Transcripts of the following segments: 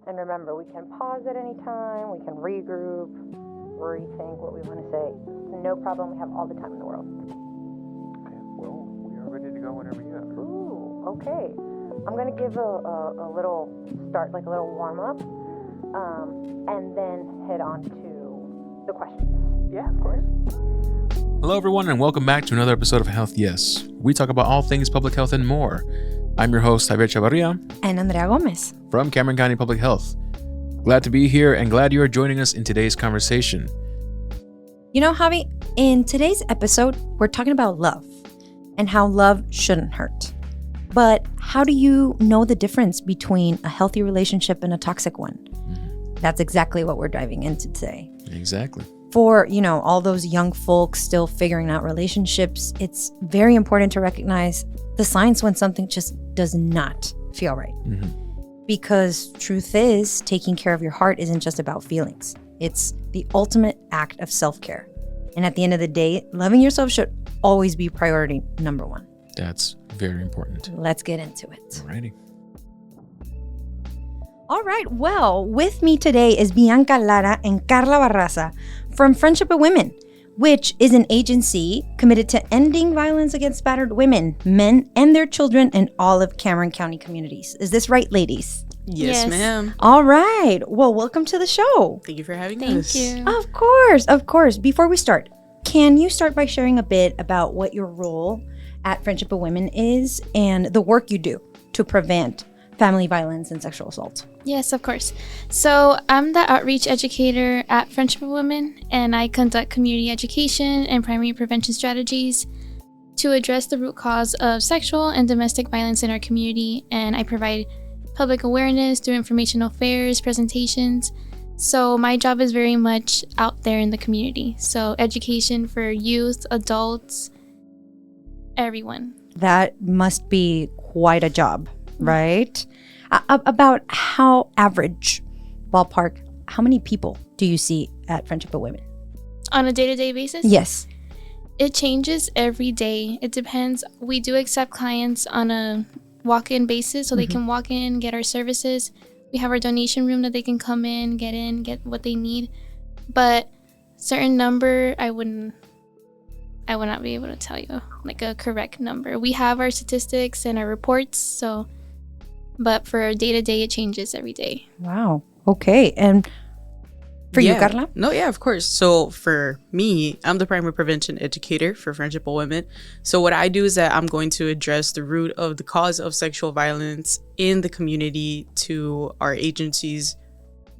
And remember, we can pause at any time, we can regroup, rethink what we want to say. No problem, we have all the time in the world. Okay, well, we are ready to go whenever you are. Ooh, okay. I'm going to give a little start, like a little warm-up, and then head on to the questions. Yeah, of course. Hello, everyone, and welcome back to another episode of Health Yes. We talk about all things public health and more. I'm your host, Javier and Andrea Gomez from Cameron County Public Health. Glad to be here and glad you are joining us in today's conversation. You know, Javi, in today's episode, we're talking about love and how love shouldn't hurt. But how do you know the difference between a healthy relationship and a toxic one? That's exactly what we're diving into today. Exactly. For, all those young folks still figuring out relationships, it's very important to recognize the signs when something just does not feel right. Because truth is, taking care of your heart isn't just about feelings. It's the ultimate act of self-care. And at the end of the day, loving yourself should always be priority number one. That's very important. Let's get into it. Alrighty. All right. Well, with me today is Bianca and Karla Barraza from Friendship of Women, which is an agency committed to ending violence against battered women, men, and their children in all of Cameron County communities. Is this right, ladies? Yes, ma'am. All right. Well, welcome to the show. Thank you for having us. Thank you. Of course. Before we start, can you start by sharing a bit about what your role at Friendship of Women is and the work you do to prevent family violence and sexual assault? Yes, of course. So I'm the outreach educator at Friendship of Women, and I conduct community education and primary prevention strategies to address the root cause of sexual and domestic violence in our community. And I provide public awareness through informational fairs, presentations. So my job is very much out there in the community. So education for youth, adults, everyone. That must be quite a job, right? About how average, ballpark, how many people do you see at Friendship of Women? On a day-to-day basis? Yes. It changes every day. It depends. We do accept clients on a walk-in basis, so they can walk in, get our services. We have our donation room that they can come in, get what they need. But certain number, I would not be able to tell you like a correct number. We have our statistics and our reports, but for day-to-day, it changes every day. Wow. Okay. And for you, Karla? No, yeah, of course. So for me, I'm the primary prevention educator for Friendship of Women. So what I do is that I'm going to address the root of the cause of sexual violence in the community to our agencies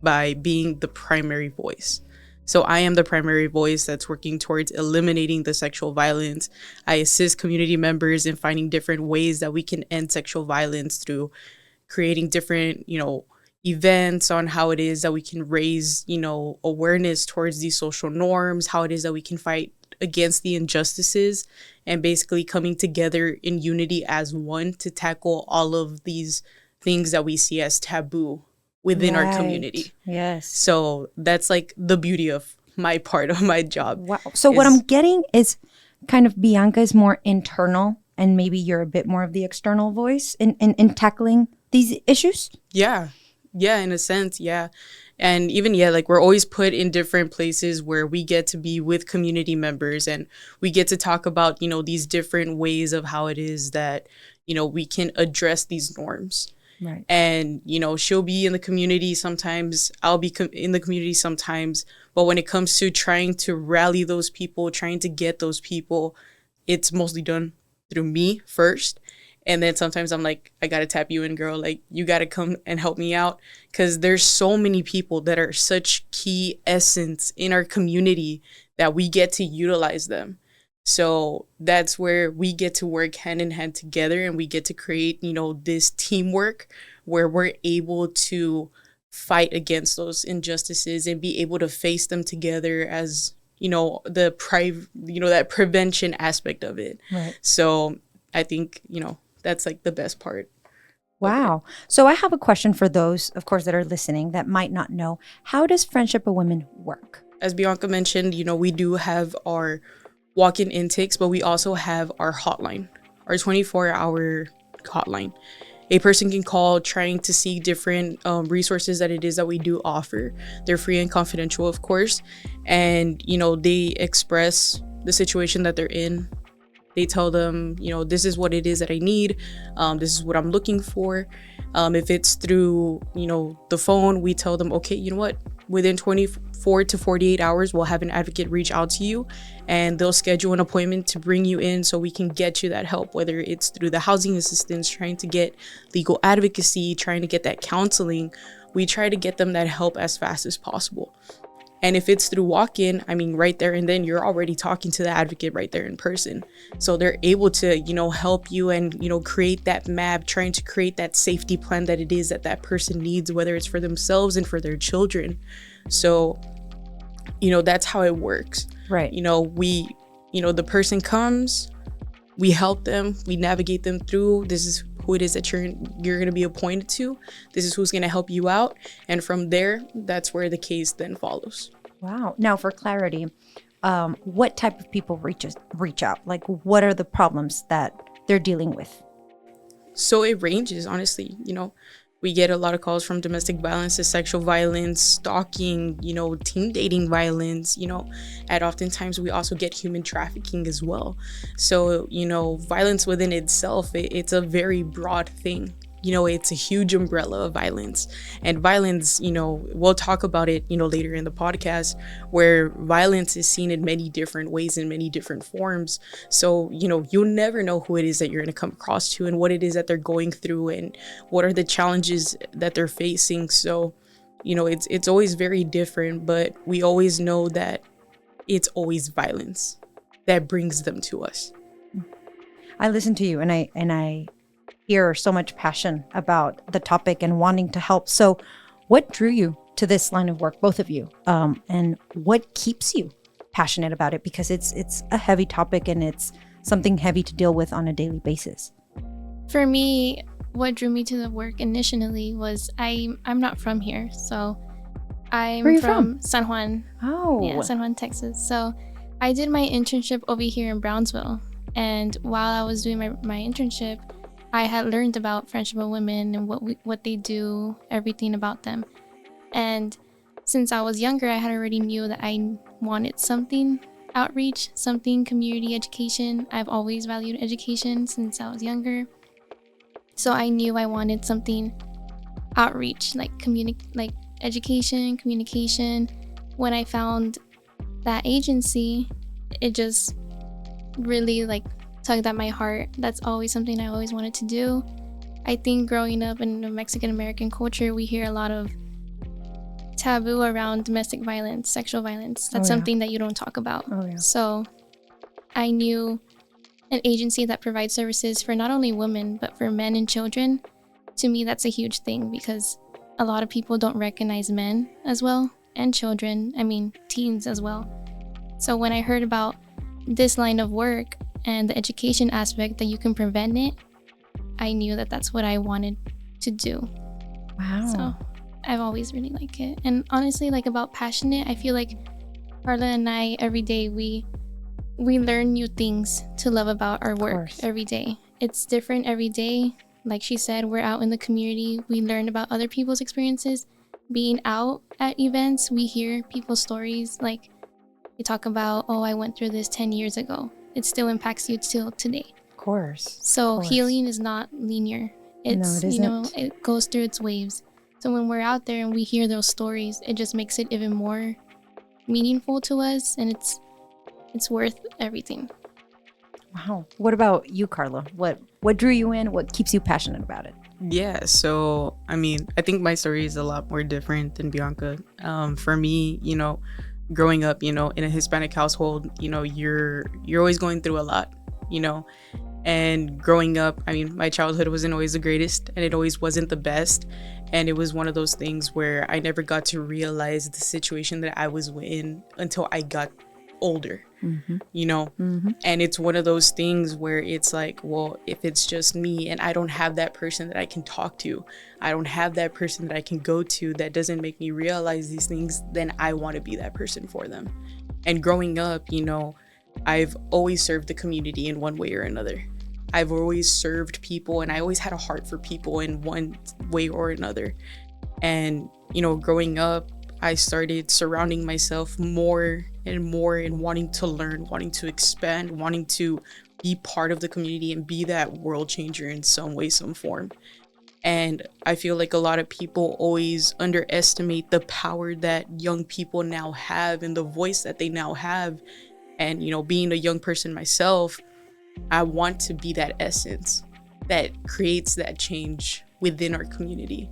by being the primary voice. So I am the primary voice that's working towards eliminating the sexual violence. I assist community members in finding different ways that we can end sexual violence through creating different, events on how it is that we can raise, awareness towards these social norms, how it is that we can fight against the injustices, and basically coming together in unity as one to tackle all of these things that we see as taboo within our community. Yes. So that's like the beauty of my part of my job. Wow. So what I'm getting is kind of Bianca is more internal and maybe you're a bit more of the external voice in tackling these issues? Yeah, in a sense, yeah. And even, like we're always put in different places where we get to be with community members and we get to talk about, these different ways of how it is that, we can address these norms. Right. And, she'll be in the community sometimes, I'll be in the community sometimes. But when it comes to trying to rally those people, trying to get those people, it's mostly done through me first. And then sometimes I'm like, I got to tap you in, girl. Like, you got to come and help me out. Because there's so many people that are such key essence in our community that we get to utilize them. So that's where we get to work hand in hand together and we get to create, this teamwork where we're able to fight against those injustices and be able to face them together as, that prevention aspect of it. Right. So I think, that's like the best part. Wow. So I have a question for those, of course, that are listening that might not know. How does Friendship of Women work? As Bianca mentioned, we do have our walk-in intakes, but we also have our hotline, our 24-hour hotline. a person can call trying to see different resources that it is that we do offer. They're free and confidential, of course. And, they express the situation that they're in. They tell them, this is what it is that I need. This is what I'm looking for. If it's through, the phone, we tell them, okay, you know what? Within 24 to 48 hours, we'll have an advocate reach out to you and they'll schedule an appointment to bring you in so we can get you that help, whether it's through the housing assistance, trying to get legal advocacy, trying to get that counseling. We try to get them that help as fast as possible. And if it's through walk-in, right there and then you're already talking to the advocate right there in person. So they're able to, help you and, create that map, trying to create that safety plan that it is that person needs, whether it's for themselves and for their children. So, that's how it works. Right. The person comes, we help them, we navigate them through. This is who it is that you're going to be appointed to. This is who's going to help you out. And from there, that's where the case then follows. Wow. Now, for clarity, what type of people reach out? Like, what are the problems that they're dealing with? So it ranges, honestly. We get a lot of calls from domestic violence to sexual violence, stalking, teen dating violence, and oftentimes we also get human trafficking as well. So, violence within itself, it's a very broad thing. It's a huge umbrella of violence. And violence, we'll talk about it, later in the podcast, where violence is seen in many different ways, in many different forms. So, you'll never know who it is that you're going to come across to and what it is that they're going through and what are the challenges that they're facing. So, it's always very different, but we always know that it's always violence that brings them to us. I listen to you and I hear so much passion about the topic and wanting to help. So what drew you to this line of work, both of you? And what keeps you passionate about it? Because it's a heavy topic and it's something heavy to deal with on a daily basis. For me, what drew me to the work initially was I'm not from here. So I'm Where are you from? San Juan. Oh. Yeah, San Juan, Texas. So I did my internship over here in Brownsville. And while I was doing my internship, I had learned about Friendship of Women and what they do, everything about them. And since I was younger, I had already knew that I wanted something outreach, something community education. I've always valued education since I was younger. So I knew I wanted something outreach, like education, communication. When I found that agency, it just really tugged at my heart. That's always something I always wanted to do. I think growing up in the Mexican American culture, we hear a lot of taboo around domestic violence, sexual violence. That's something that you don't talk about. So I knew an agency that provides services for not only women, but for men and children. To me, that's a huge thing because a lot of people don't recognize men as well and children, teens as well. So when I heard about this line of work and the education aspect that you can prevent it, I knew that that's what I wanted to do. Wow. So I've always really liked it. And honestly, about passionate, I feel like Karla and I, every day, we learn new things to love about our work every day. It's different every day. Like she said, we're out in the community. We learn about other people's experiences. Being out at events, we hear people's stories. They talk about, I went through this 10 years ago. It still impacts you till today. Of course. So healing is not linear. It's, no, it isn't. It goes through its waves. So when we're out there and we hear those stories, it just makes it even more meaningful to us, and it's worth everything. Wow. What about you, Karla? What drew you in? What keeps you passionate about it? Yeah, so I think my story is a lot more different than Bianca. For me, growing up, in a Hispanic household, you're always going through a lot, and growing up, my childhood wasn't always the greatest and it always wasn't the best. And it was one of those things where I never got to realize the situation that I was in until I got older, and it's one of those things where it's if it's just me and I don't have that person that I can talk to, I don't have that person that I can go to that doesn't make me realize these things, then I want to be that person for them. And growing up, I've always served the community in one way or another. I've always served people, and I always had a heart for people in one way or another. And, you know, growing up, I started surrounding myself more and more and wanting to learn, wanting to expand, wanting to be part of the community and be that world changer in some way, some form. And I feel like a lot of people always underestimate the power that young people now have and the voice that they now have. And, you know, being a young person myself, I want to be that essence that creates that change within our community.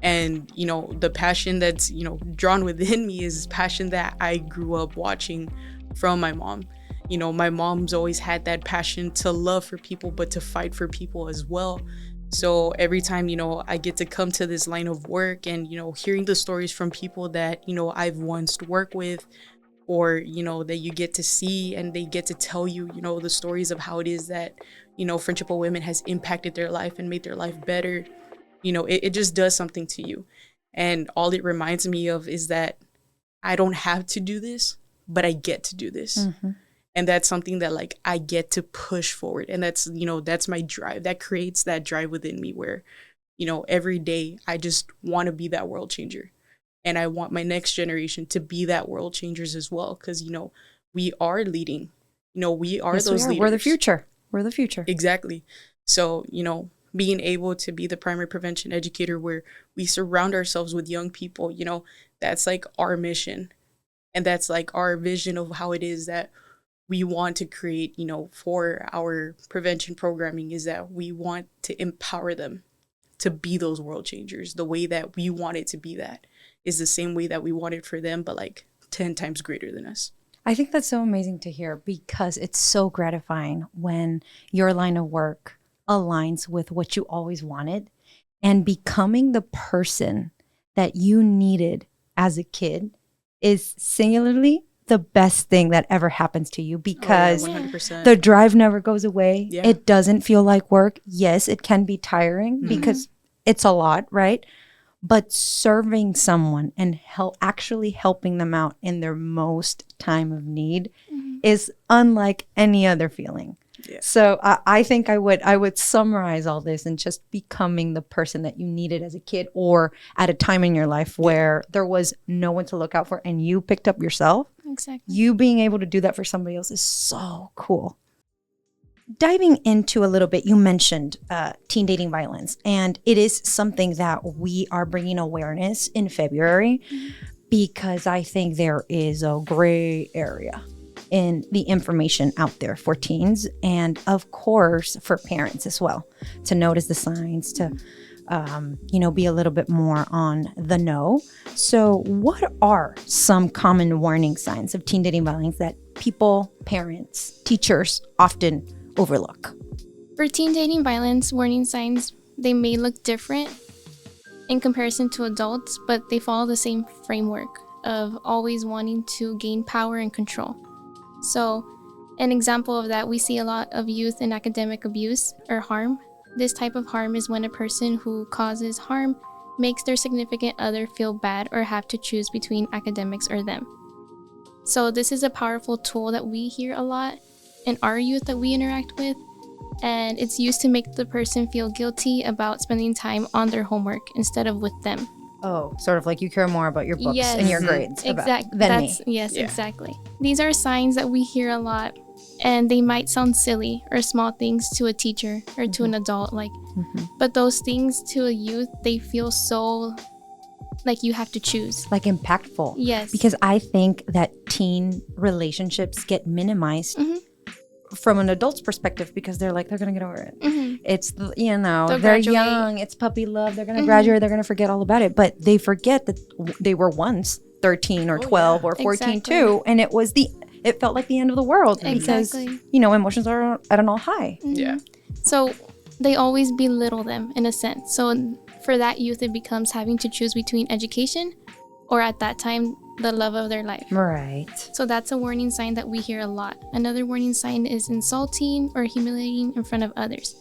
And, you know, the passion that's, you know, drawn within me is passion that I grew up watching from my mom. You know, my mom's always had that passion to love for people, but to fight for people as well. So every time, you know, I get to come to this line of work and, you know, hearing the stories from people that, you know, I've once worked with, or, you know, that you get to see and they get to tell you, you know, the stories of how it is that, you know, Friendship of Women has impacted their life and made their life better. You know, it just does something to you. And all it reminds me of is that I don't have to do this, but I get to do this. Mm-hmm. And that's something that, like, I get to push forward. And that's, you know, that's my drive. That creates that drive within me where, you know, every day I just want to be that world changer. And I want my next generation to be that world changers as well. Because, you know, we are leading. You know, we are those leaders. We're the future. We're the future. Exactly. So, you know, being able to be the primary prevention educator where we surround ourselves with young people, you know, that's like our mission. And that's like our vision of how it is that we want to create, you know, for our prevention programming, is that we want to empower them to be those world changers. The way that we want it to be, that is the same way that we want it for them, but like 10 times greater than us. I think that's so amazing to hear, because it's so gratifying when your line of work aligns with what you always wanted, and becoming the person that you needed as a kid is singularly the best thing that ever happens to you, because 100%. The drive never goes away. Yeah. It doesn't feel like work. Yes, it can be tiring because it's a lot, right? But serving someone and actually helping them out in their most time of need is unlike any other feeling. Yeah. So I think I would summarize all this in just becoming the person that you needed as a kid, or at a time in your life where there was no one to look out for and you picked up yourself. Exactly. You being able to do that for somebody else is so cool. Diving into a little bit, you mentioned teen dating violence, and it is something that we are bringing awareness in February, because I think there is a gray area in the information out there for teens, and of course for parents as well, to notice the signs, to be a little bit more on the know. So what are some common warning signs of teen dating violence that people, parents, teachers often overlook? For teen dating violence, warning signs, they may look different in comparison to adults, but they follow the same framework of always wanting to gain power and control. So an example of that, we see a lot of youth in academic abuse or harm. This type of harm is when a person who causes harm makes their significant other feel bad or have to choose between academics or them. So this is a powerful tool that we hear a lot in our youth that we interact with, and it's used to make the person feel guilty about spending time on their homework instead of with them. Oh, sort of like you care more about your books and your grades Exactly. than me. Yes, yeah. Exactly. These are signs that we hear a lot, and they might sound silly or small things to a teacher or to an adult, but those things to a youth, they feel so like you have to choose. Like impactful. Yes. Because I think that teen relationships get minimized from an adult's perspective, because they're like, they're going to get over it. It's, they're graduate. Young, it's puppy love, they're going to graduate, they're going to forget all about it. But they forget that they were once 13 or 12 or 14 too. And it felt like the end of the world because, emotions are at an all high. Yeah. So they always belittle them in a sense. So for that youth, it becomes having to choose between education or at that time, the love of their life. Right. So that's a warning sign that we hear a lot. Another warning sign is insulting or humiliating in front of others.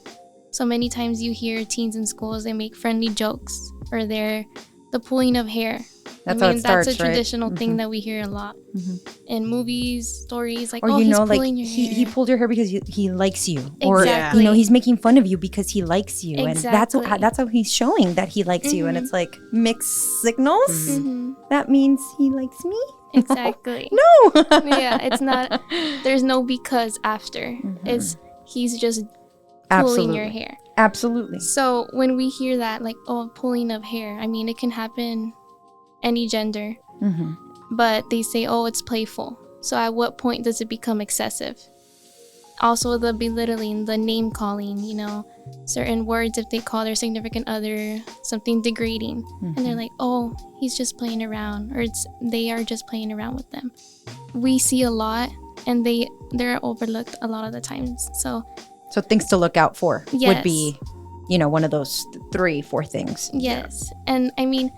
So many times you hear teens in schools, they make friendly jokes, or the pulling of hair, That's how it starts, that's a right? traditional thing that we hear a lot in movies, stories, like, Or oh, you he's know, like pulling your hair. he pulled your hair because he likes you, or Exactly. you know, he's making fun of you because he likes you, Exactly. and that's how he's showing that he likes you, and it's like mixed signals. That means he likes me. Exactly. No. Yeah, it's not. There's no because after. It's he's just pulling your hair. Absolutely. So when we hear that, like, oh, pulling of hair, I mean, it can happen any gender, but they say, oh, it's playful. So at what point does it become excessive? Also, the belittling, the name calling, you know, certain words if they call their significant other something degrading, and they're like, oh, he's just playing around, or they are just playing around with them. We see a lot, and they're overlooked a lot of the times. So things to look out for would Yes. be, you know, one of those 3-4 things. yes, and I mean,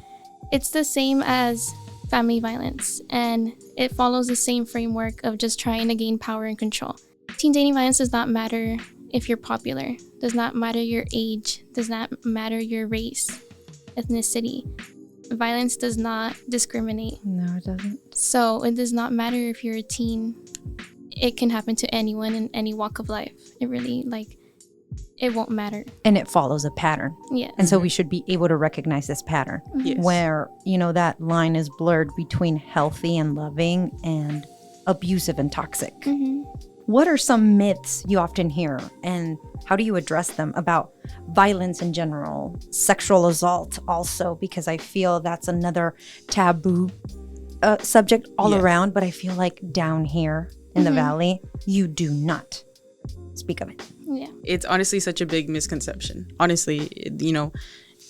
it's the same as family violence, and it follows the same framework of just trying to gain power and control. Teen dating violence does not matter if you're popular, does not matter your age, does not matter your race, ethnicity. Violence does not discriminate. No, it doesn't. So it does not matter if you're a teen. It can happen to anyone in any walk of life. It really, it won't matter. And it follows a pattern. Yeah. And so we should be able to recognize this pattern Yes. where, you know, that line is blurred between healthy and loving and abusive and toxic. What are some myths you often hear, and how do you address them about violence in general, sexual assault also, because I feel that's another taboo subject all around, but I feel like down here in the valley, you do not speak of it. Yeah. It's honestly such a big misconception. Honestly,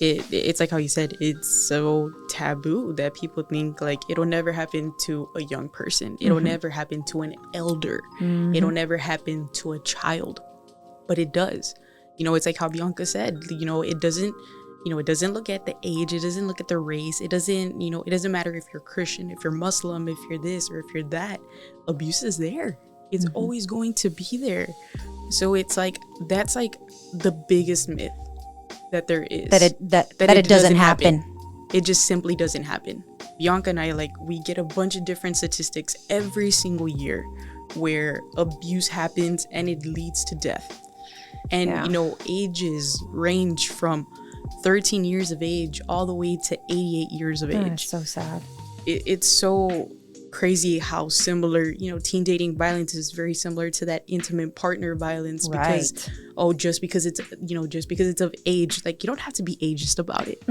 it's like how you said, it's so taboo that people think like it'll never happen to a young person. It'll never happen to an elder. It'll never happen to a child. But it does. You know, it's like how Bianca said, you know, it doesn't look at the age. It doesn't look at the race. It doesn't matter if you're Christian, if you're Muslim, if you're this or if you're that. Abuse is there. It's always going to be there. So it's like, that's like the biggest myth that there is. That it doesn't happen. It just simply doesn't happen. Bianca and I, we get a bunch of different statistics every single year where abuse happens and it leads to death. And, you know, ages range from 13 years of age all the way to 88 years of age. It's so sad. It's so crazy how similar, you know, teen dating violence is very similar to that intimate partner violence, because just because it's of age, like, you don't have to be ageist about it.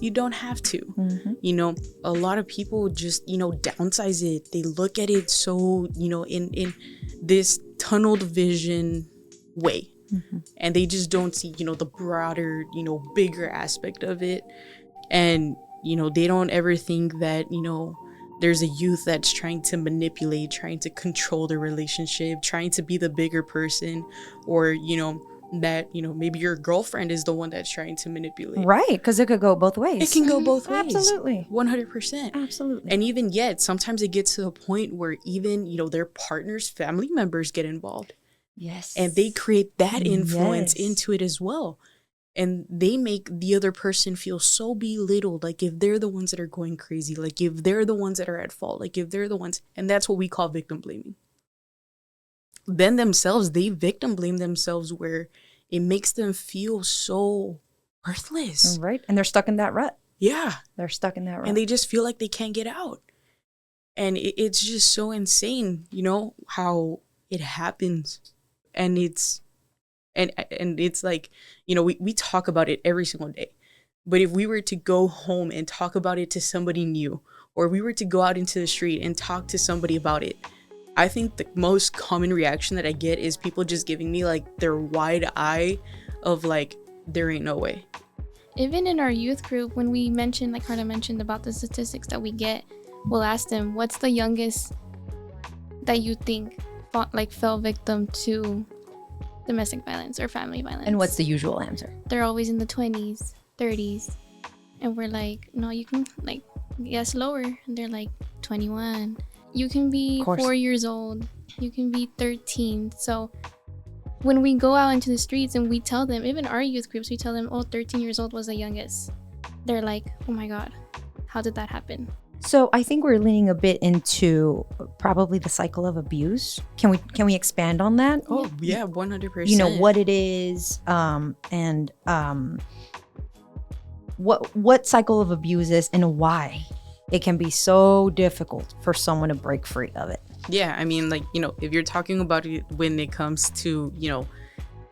You don't have to. You know, a lot of people just, you know, downsize it. They look at it so, you know, in this tunneled vision way, and they just don't see, you know, the broader, you know, bigger aspect of it. And, you know, they don't ever think that, you know, there's a youth that's trying to manipulate, trying to control the relationship, trying to be the bigger person, or, you know, that, you know, maybe your girlfriend is the one that's trying to manipulate. Right, because it could go both ways. It can go both ways. Absolutely. 100%. Absolutely. And even yet, sometimes it gets to the point where even, you know, their partner's family members get involved. Yes. And they create that influence Yes. into it as well. And they make the other person feel so belittled, like if they're the ones that are going crazy, like if they're the ones that are at fault, like if they're the ones, and that's what we call victim blaming. Then themselves, they victim blame themselves, where it makes them feel so worthless. Right. And they're stuck in that rut. Yeah. They're stuck in that rut. And they just feel like they can't get out. And it's just so insane, you know, how it happens. And it's like, you know, we talk about it every single day. But if we were to go home and talk about it to somebody new, or we were to go out into the street and talk to somebody about it, I think the most common reaction that I get is people just giving me like their wide eye of like, there ain't no way. Even in our youth group, when we mentioned, like Karla mentioned about the statistics that we get, we'll ask them, what's the youngest that you think fell victim to domestic violence or family violence? And what's the usual answer? They're always in the 20s, 30s. And we're like, no, you can like guess lower. And they're like 21. You can be 4 years old. You can be 13. So when we go out into the streets and we tell them, even our youth groups, we tell them, oh, 13 years old was the youngest. They're like, oh my God, how did that happen? So I think we're leaning a bit into probably the cycle of abuse. Can we expand on that? Oh yeah, 100%. You know what it is, and what cycle of abuse is and why it can be so difficult for someone to break free of it. Yeah, I mean, like, you know, if you're talking about it when it comes to, you know,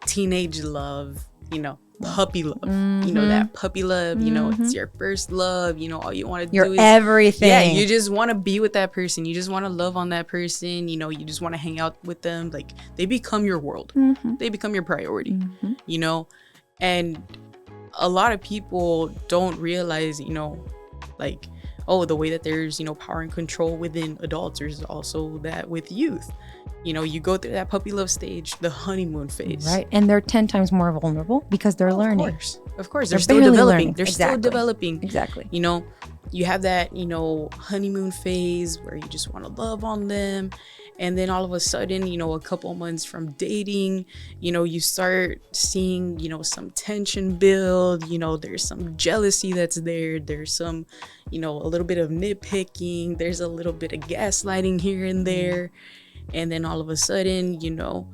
teenage love, you know, puppy love, you know, that puppy love, you know, it's your first love, you know, all you want to do is everything. Yeah, you just want to be with that person. You just want to love on that person. You know, you just want to hang out with them. Like, they become your world. They become your priority, you know? And a lot of people don't realize, you know, like, oh, the way that there's, you know, power and control within adults, there's also that with youth. You know, you go through that puppy love stage, the honeymoon phase. Right. And they're 10 times more vulnerable because they're learning. Of course. They're They're still barely developing. learning. They're Exactly. still developing. Exactly. You know, you have that, you know, honeymoon phase where you just want to love on them. And then all of a sudden, you know, a couple months from dating, you know, you start seeing, you know, some tension build, you know, there's some jealousy that's there. There's some, you know, a little bit of nitpicking. There's a little bit of gaslighting here and there. And then all of a sudden, you know,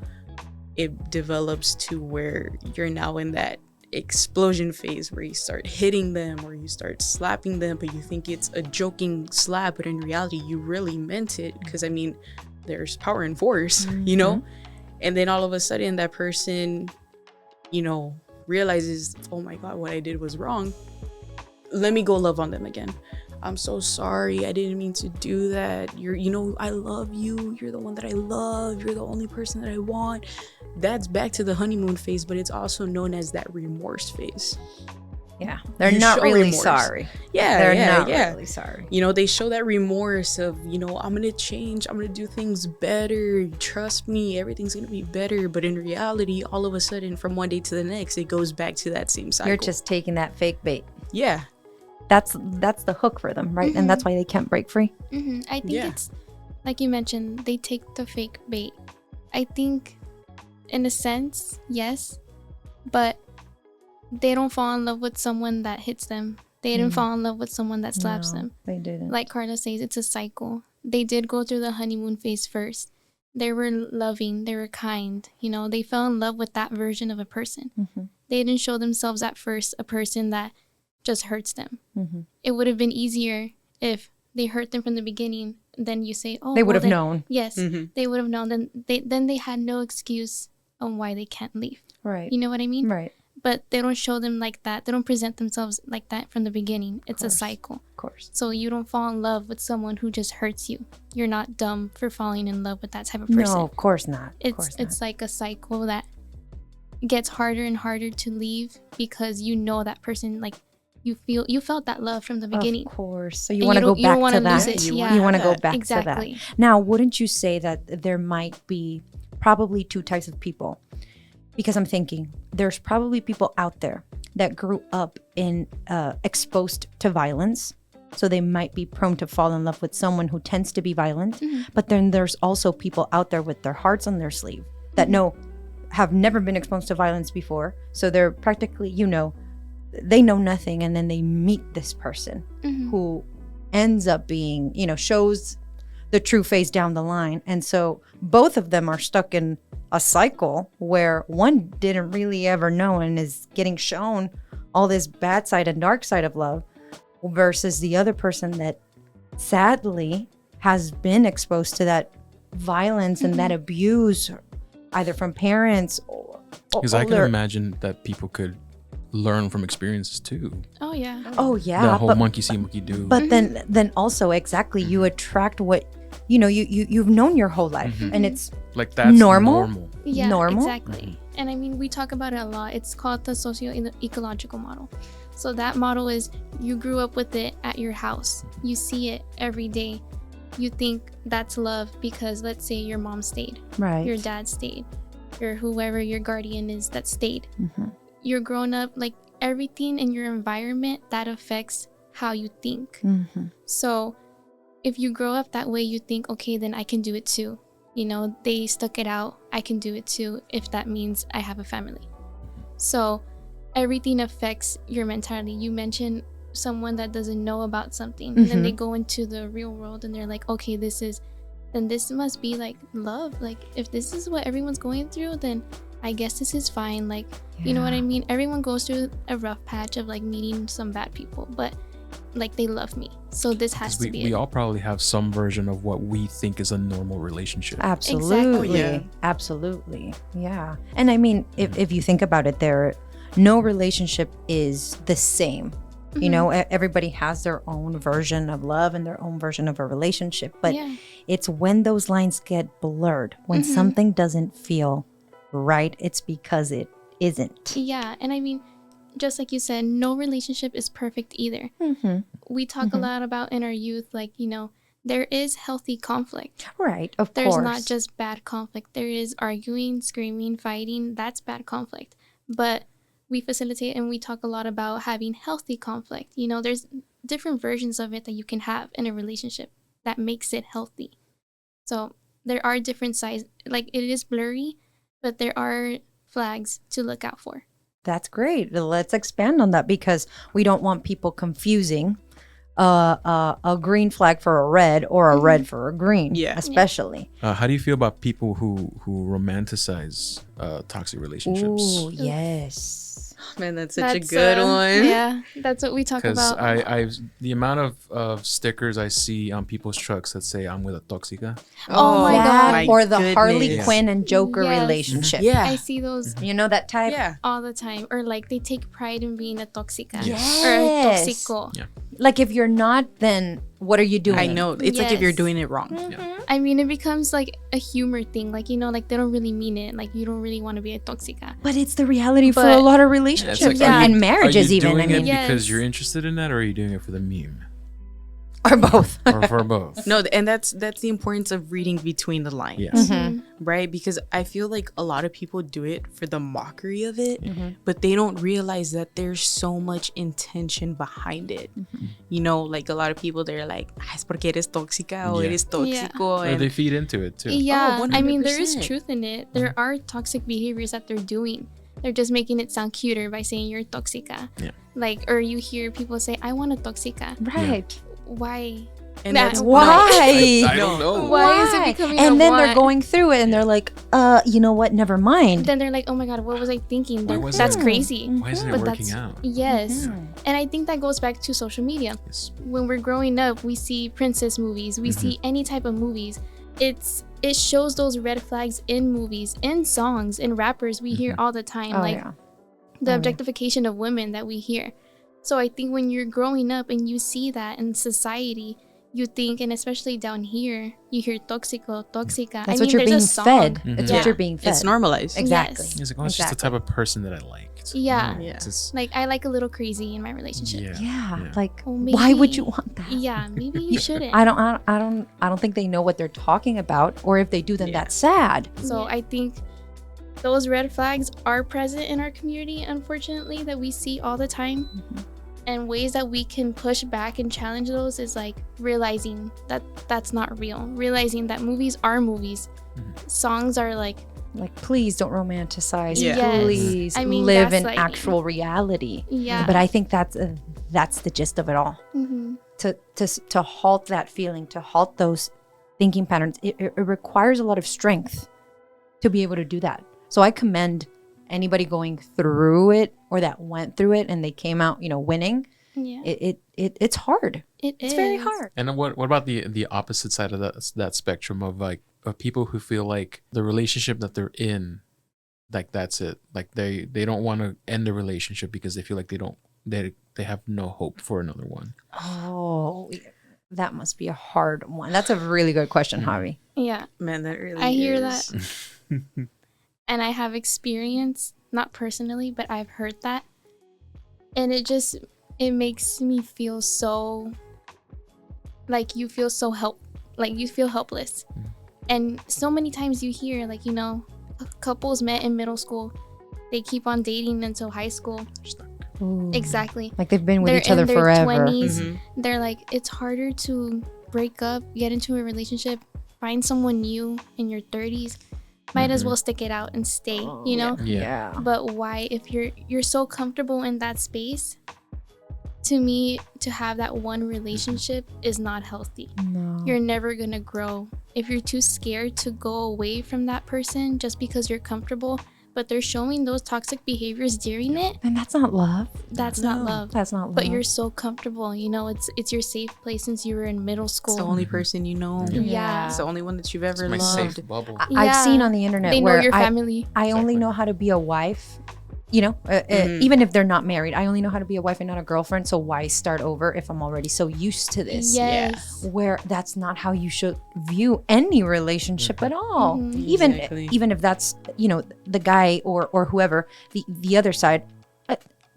it develops to where you're now in that explosion phase where you start hitting them or you start slapping them, but you think it's a joking slap, but in reality, you really meant it. Because, I mean, there's power in force, you know? And then all of a sudden, that person, you know, realizes, oh my God, what I did was wrong. Let me go love on them again. I'm so sorry. I didn't mean to do that. You know, I love you. You're the one that I love. You're the only person that I want. That's back to the honeymoon phase, but it's also known as that remorse phase. Yeah. They're You not show really remorse. sorry. Yeah, They're yeah, not yeah. really sorry. You know, they show that remorse of, you know, I'm going to change. I'm going to do things better. Trust me, everything's going to be better. But in reality, all of a sudden, from one day to the next, it goes back to that same cycle. You're just taking that fake bait. Yeah. That's the hook for them, right? And that's why they can't break free. I think it's, like you mentioned, they take the fake bait. I think, in a sense, yes, but they don't fall in love with someone that hits them. They didn't fall in love with someone that slaps them. They didn't. Like Karla says, it's a cycle. They did go through the honeymoon phase first. They were loving, they were kind, you know, they fell in love with that version of a person. They didn't show themselves at first a person that just hurts them. It would have been easier if they hurt them from the beginning. Then you say, oh, They would have then, known. Yes, they would have known. Then they had no excuse on why they can't leave. Right. You know what I mean? Right. But they don't show them like that. They don't present themselves like that from the beginning. It's a cycle. Of course. So you don't fall in love with someone who just hurts you. You're not dumb for falling in love with that type of person. No, of course not. It's like a cycle that gets harder and harder to leave because you know that person, like, you felt that love from the beginning. Of course. So you And want to go you back don't wanna to that. lose it. Yeah. You want to go back Exactly. to that. Now, wouldn't you say that there might be probably two types of people? Because I'm thinking there's probably people out there that grew up in exposed to violence. So they might be prone to fall in love with someone who tends to be violent. But then there's also people out there with their hearts on their sleeve that have never been exposed to violence before. So they're practically, you know, they know nothing, and then they meet this person who ends up being, you know, shows the true face down the line. And so both of them are stuck in a cycle where one didn't really ever know and is getting shown all this bad side and dark side of love, versus the other person that sadly has been exposed to that violence and that abuse, either from parents or Because I can imagine that people could learn from experiences too. Oh yeah. Oh yeah, That whole monkey see, monkey do. But then also exactly, you attract what you know. You've known your whole life, and it's like that's normal. Yeah, normal. exactly. And I mean, we talk about it a lot. It's called the socio-ecological model. So that model is you grew up with it at your house. You see it every day. You think that's love because, let's say, your mom stayed, Right. your dad stayed, or whoever your guardian is that stayed. You're grown up, like, everything in your environment that affects how you think. So if you grow up that way, you think, okay, then I can do it too. You know, they stuck it out. I can do it too, if that means I have a family. So everything affects your mentality. You mentioned someone that doesn't know about something, and then they go into the real world and they're like, okay, this must be like love. Like if this is what everyone's going through, then I guess this is fine. Like, you know what I mean? Everyone goes through a rough patch of like meeting some bad people, but like they love me, so this has to be we it. all probably have some version of what we think is a normal relationship. Absolutely. Exactly. Absolutely. Yeah. And I mean, if you think about it, no relationship is the same. You know, everybody has their own version of love and their own version of a relationship. But it's when those lines get blurred, when something doesn't feel right, it's because it isn't. Yeah, and I mean, just like you said, no relationship is perfect either. We talk a lot about in our youth, like, you know, there is healthy conflict. Right, of There's course. not just bad conflict. There is arguing, screaming, fighting. That's bad conflict. But we facilitate and we talk a lot about having healthy conflict. You know, there's different versions of it that you can have in a relationship that makes it healthy. So there are different sides. Like, it is blurry, but there are flags to look out for. That's great. Let's expand on that, because we don't want people confusing a green flag for a red or a red for a green. Yeah. Especially. How do you feel about people who romanticize toxic relationships? Ooh, yes. Man, that's such a good one. Yeah, that's what we talk Because about. I've the amount of stickers I see on people's trucks that say I'm with a toxica. Oh my That God. or the Harley goodness. Quinn and Joker Yes. relationship. Yeah. I see those You know that type? Yeah. all the time. Or like they take pride in being a toxica. Yes. Or a toxico. Yeah. Like if you're not, then what are you doing? I know. It's like if you're Yes. doing it wrong. I mean, it becomes like a humor thing. Like, you know, like they don't really mean it. Like, you don't really want to be a toxica. But it's the reality for But- a lot of It's relationships like, Yeah. and are marriages you even. doing I mean, it Yeah. because Yes. you're interested in that, or are you doing it for the meme, or both. or for both? No, and that's the importance of reading between the lines. Yes. Right? Because I feel like a lot of people do it for the mockery of it, but they don't realize that there's so much intention behind it. You know, like a lot of people, they're like, es porque eres tóxica o Yeah. eres tóxico. Or And they feed into it too. Yeah, Oh, I mean, there is 100%. truth in it. There are toxic behaviors that they're doing. They're just making it sound cuter by saying you're toxica. Yeah. Like, or you hear people say, I want a toxica. Right. Why? And Nah, that's Why? I don't know. Why is it becoming And a then they're want? going through it and they're like, you know what? Never mind. Then they're like, oh my God, what was I thinking? Why wasn't That's it- crazy. Why isn't it But working that's- out? Yes. And I think that goes back to social media. Yes. When we're growing up, we see princess movies, we see any type of movies. It shows those red flags in movies, in songs, in rappers we hear all the time. Oh, like yeah. the objectification of women that we hear. So I think when you're growing up and you see that in society, you think, and especially down here, you hear toxico, toxica. That's I what you're mean, being there's a song. fed. It's Yeah. what you're being fed. it's normalized. Exactly. Yes. It's like, oh, it's just the type of person that I like. It's like, Yeah. no, Yeah. it's just- Like, I like a little crazy in my relationship. yeah. Yeah. Like, Well, why would maybe- you want that? Yeah, maybe you shouldn't. I don't think they know what they're talking about, or if they do, then that's sad. So I think those red flags are present in our community, unfortunately, that we see all the time. And ways that we can push back and challenge those is like realizing that that's not real. Realizing that movies are movies. Songs are like, Like, please don't romanticize. Yeah. Yes. Please I mean, live in gaslighting. actual reality. yeah. But I think that's the gist of it all. Mhm. To halt that feeling, to halt those thinking patterns, it requires a lot of strength to be able to do that. So I commend anybody going through it or that went through it and they came out, winning. Yeah. It's hard. It's very hard. And then what about the opposite side of that spectrum of like of people who feel like the relationship that they're in, like that's it, like they don't want to end the relationship because they feel like they have no hope for another one. Oh, that must be a hard one. That's a really good question, Javi. Yeah. Man, that really I hear is. that. And I have experience, not personally, but I've heard that. And it makes me feel so like you feel helpless. And so many times you hear like, couples met in middle school. They keep on dating until high school. Ooh. Exactly. Like they've been with They're each other in their forever. 20s. They're like, it's harder to break up, get into a relationship, find someone new in your 30s. Might as well stick it out and stay, Yeah. But why, if you're so comfortable in that space, to me, to have that one relationship is not healthy. No. You're never gonna grow if you're too scared to go away from that person just because you're comfortable, but they're showing those toxic behaviors during it. And that's not love. That's not love. That's not love. But you're so comfortable, you know, it's your safe place since you were in middle school. It's the only person you know. Yeah. It's the only one that you've ever My loved. safe bubble. I've seen on the internet They know where your family. I only Exactly. know how to be a wife, you know, even if they're not married. I only know how to be a wife and not a girlfriend. So why start over if I'm already so used to this? Yes. Where that's not how you should view any relationship at all. Exactly. Even if that's, you know, the guy or whoever, the other side,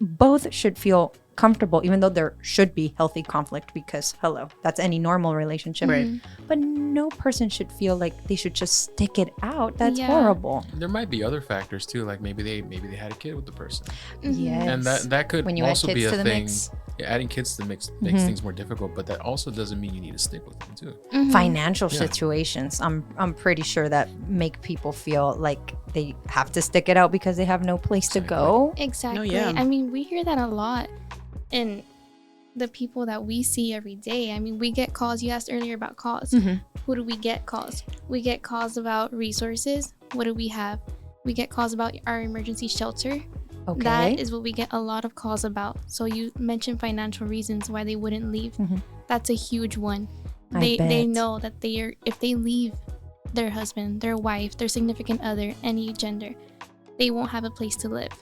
both should feel comfortable, even though there should be healthy conflict, because hello, that's any normal relationship. Right. But no person should feel like they should just stick it out. That's Yeah. horrible. There might be other factors too, like maybe they had a kid with the person, Yes. and that could When you add also kids be a to the thing. mix. Yeah, adding kids to the mix makes things more difficult, but that also doesn't mean you need to stick with them too. Financial Yeah. situations, I'm pretty sure that make people feel like they have to stick it out because they have no place to go. Exactly. yeah. I mean, we hear that a lot in the people that we see every day. I mean, we get calls. You asked earlier about calls. Who do we get calls? We get calls about resources. What do we have? We get calls about our emergency shelter. Okay. That is what we get a lot of calls about. So you mentioned financial reasons why they wouldn't leave. That's a huge one. I They bet. know that if they leave their husband, their wife, their significant other, any gender, they won't have a place to live.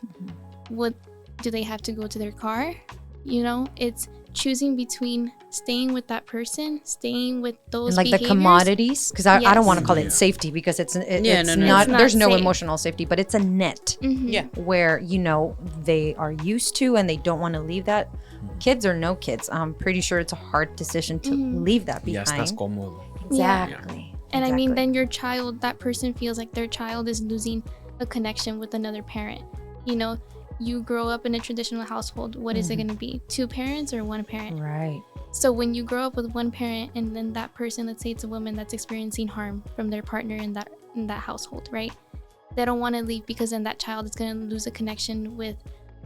What do they have to go to their car? You know, it's choosing between staying with that person, staying with those And like behaviors. the commodities, because I don't want to call Yeah. it safety, because it's no, not, It's not there's no safe. emotional safety, but it's a net Yeah. where, you know, they are used to and they don't want to leave that. Kids or no kids, I'm pretty sure it's a hard decision to leave that Ya behind. estás cómodo. Exactly. And I mean, Exactly. then your child, that person feels like their child is losing a connection with another parent. You know, you grow up in a traditional household. What is it going to be? 2 parents or 1 parent? Right. So when you grow up with 1 parent and then that person, let's say it's a woman that's experiencing harm from their partner in that household, right? They don't want to leave because then that child is going to lose a connection with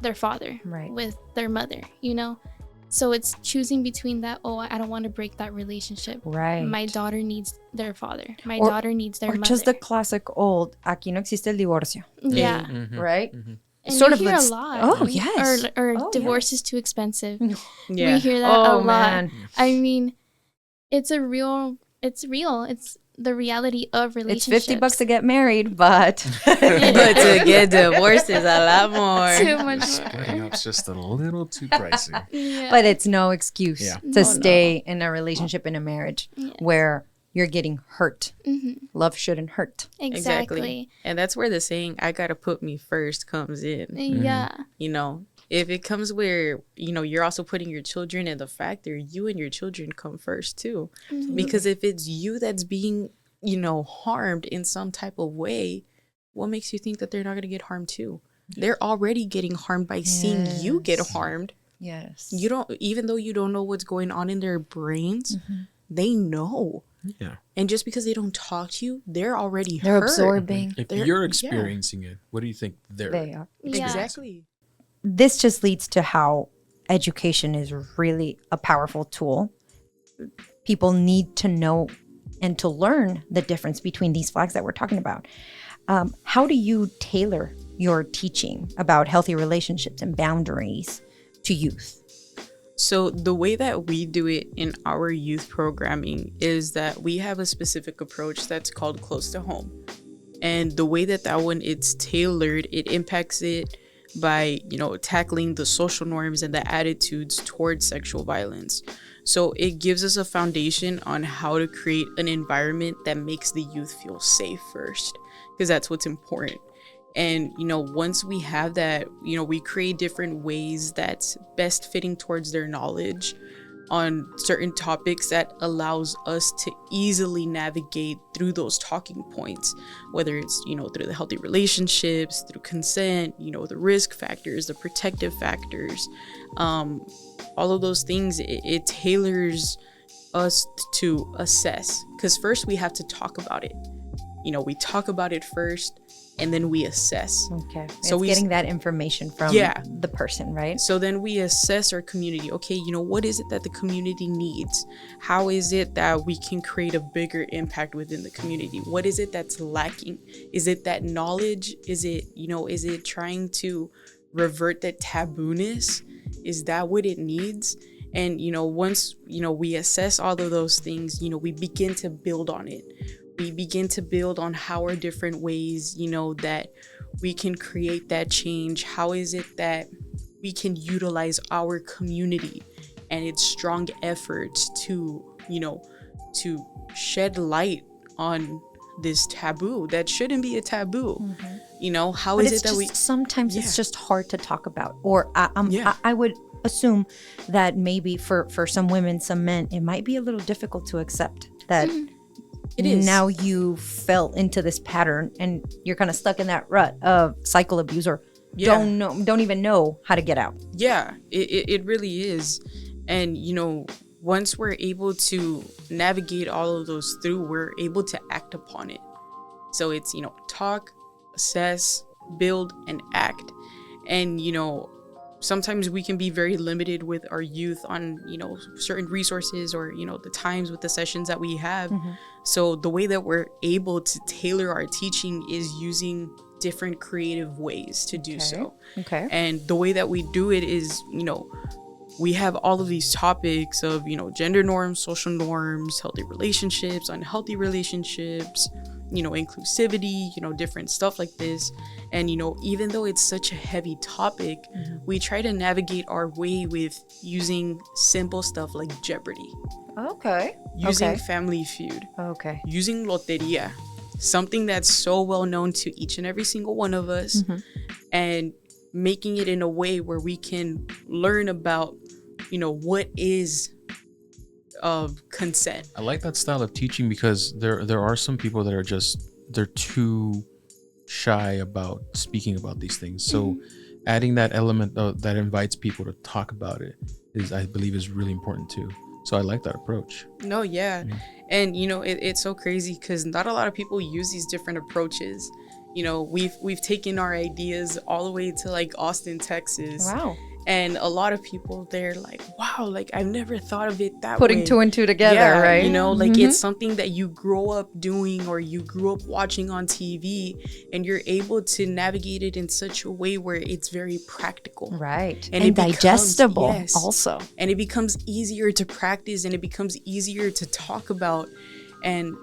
their father, Right. with their mother, you know? So it's choosing between that, oh, I don't want to break that relationship. Right. My daughter needs their father. My Or- daughter needs their Or mother. just the classic old, aquí no existe el divorcio, Yeah. right? And Sort you of hear looks- a lot. oh, yes. Or Oh, divorce is too expensive. Yeah. We hear that a Oh, lot. man. I mean, it's real. It's the reality of It's relationships. $50 to get married, but But to get divorced is a lot more. Too much Splitting more. up's just a little too pricey. Yeah. but it's no excuse Yeah. to stay in a relationship, in a marriage where you're getting hurt. Love shouldn't hurt. exactly. And that's where the saying, I gotta put me first comes in. Yeah. You know, if it comes where, you know, you're also putting your children in the factor, you and your children come first too. Because if it's you that's being, you know, harmed in some type of way, what makes you think that they're not going to get harmed too? They're already getting harmed by seeing you get harmed. Yes. You don't, even though you don't know what's going on in their brains, they know. Yeah. And just because they don't talk to you, they're already They're hurt. absorbing. If They're- you're yeah. experiencing it, what do you think They are. Yeah. Exactly. This just leads to how education is really a powerful tool. People need to know and to learn the difference between these flags that we're talking about. How do you tailor your teaching about healthy relationships and boundaries to youth? So the way that we do it in our youth programming is that we have a specific approach that's called close to home. And the way that one it's tailored, it impacts it by, you know, tackling the social norms and the attitudes towards sexual violence. So it gives us a foundation on how to create an environment that makes the youth feel safe first, because that's what's important. And, you know, once we have that, you know, we create different ways that's best fitting towards their knowledge on certain topics that allows us to easily navigate through those talking points, whether it's, you know, through the healthy relationships, through consent, you know, the risk factors, the protective factors, all of those things. It tailors us to assess, because first we have to talk about it. You know, we talk about it first, and then we assess. Okay. So So we- getting that information from Yeah. the person, right? So then we assess our community. Okay, what is it that the community needs? How is it that we can create a bigger impact within the community? What is it that's lacking? Is it that knowledge? Is it trying to revert that tabooness? Is that what it needs? And once we assess all of those things, we begin to build on it. We begin to build on how are different ways that we can create that change. How is it that we can utilize our community and its strong efforts to shed light on this taboo that shouldn't be a taboo. How But is it's it that just, sometimes it's Yeah. just hard to talk about. Or Yeah. I would assume that maybe for some women, some men, it might be a little difficult to accept that It is. now you fell into this pattern and you're kind of stuck in that rut of cycle abuse or Yeah. don't even know how to get out. Yeah, it really is. And once we're able to navigate all of those through, we're able to act upon it. So it's talk, assess, build, and act. And sometimes we can be very limited with our youth on certain resources or the times with the sessions that we have. So the way that we're able to tailor our teaching is using different creative ways to do so. Okay. And the way that we do it is, we have all of these topics of, gender norms, social norms, healthy relationships, unhealthy relationships, inclusivity, different stuff like this. And, even though it's such a heavy topic, we try to navigate our way with using simple stuff like Jeopardy, Okay. using Family Feud, Okay. using Loteria, something that's so well known to each and every single one of us, and making it in a way where we can learn about, what is consent. I like that style of teaching because there are some people that are they're too shy about speaking about these things. So adding that element that invites people to talk about it I believe is really important too. So I like that approach. No, yeah. And it's so crazy because not a lot of people use these different approaches. We've taken our ideas all the way to like Austin, Texas. Wow. And a lot of people, they're like, wow, like I've never thought of it that way. Putting two and two together, Yeah, right? like it's something that you grow up doing or you grew up watching on TV, and you're able to navigate it in such a way where it's very practical. Right. And And, it becomes- digestible yes. also. And it becomes easier to practice and it becomes easier to talk about. And,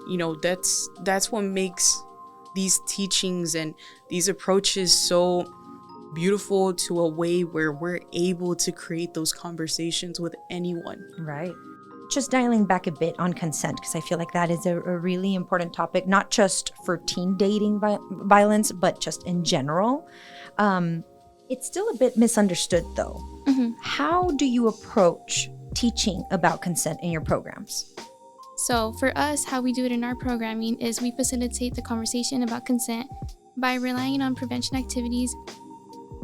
that's what makes these teachings and these approaches so beautiful to a way where we're able to create those conversations with anyone. Right. Just dialing back a bit on consent, because I feel like that is a really important topic, not just for teen dating violence, but just in general. It's still a bit misunderstood, though. How do you approach teaching about consent in your programs? So for us, how we do it in our programming is we facilitate the conversation about consent by relying on prevention activities,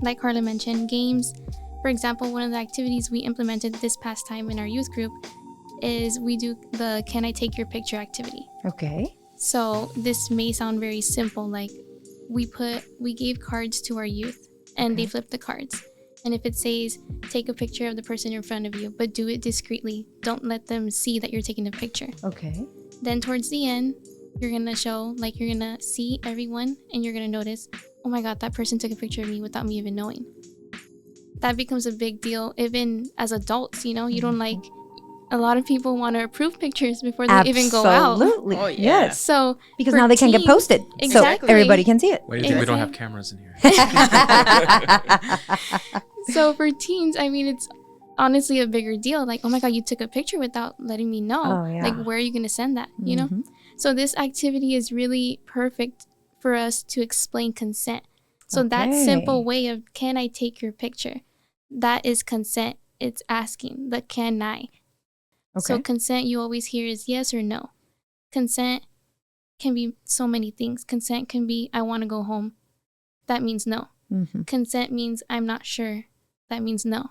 like Karla mentioned, games. For example, one of the activities we implemented this past time in our youth group is we do the Can I Take Your Picture activity. Okay. So this may sound very simple, like we gave cards to our youth and they flip the cards. And if it says, take a picture of the person in front of you, but do it discreetly. Don't let them see that you're taking a picture. Okay. Then towards the end, you're going to show, like you're going to see everyone and you're going to notice, oh my God, that person took a picture of me without me even knowing. That becomes a big deal, even as adults, you don't like, a lot of people want to approve pictures before they even go out. Absolutely. Oh, yeah. Yes. So Because for now they can get teens- posted. Exactly. So everybody can see it. Why do you think we don't have Exactly. cameras in here? So for teens, I mean, it's honestly a bigger deal. Like, oh my God, you took a picture without letting me know. Oh, yeah. Like, where are you going to send that? You know? So this activity is really perfect for us to explain consent. So that simple Okay. way of, can I take your picture? That is consent. It's asking the can I. So Okay. consent you always hear is yes or no. Consent can be so many things. Consent can be, I want to go home. That means no. Consent means I'm not sure. That means no.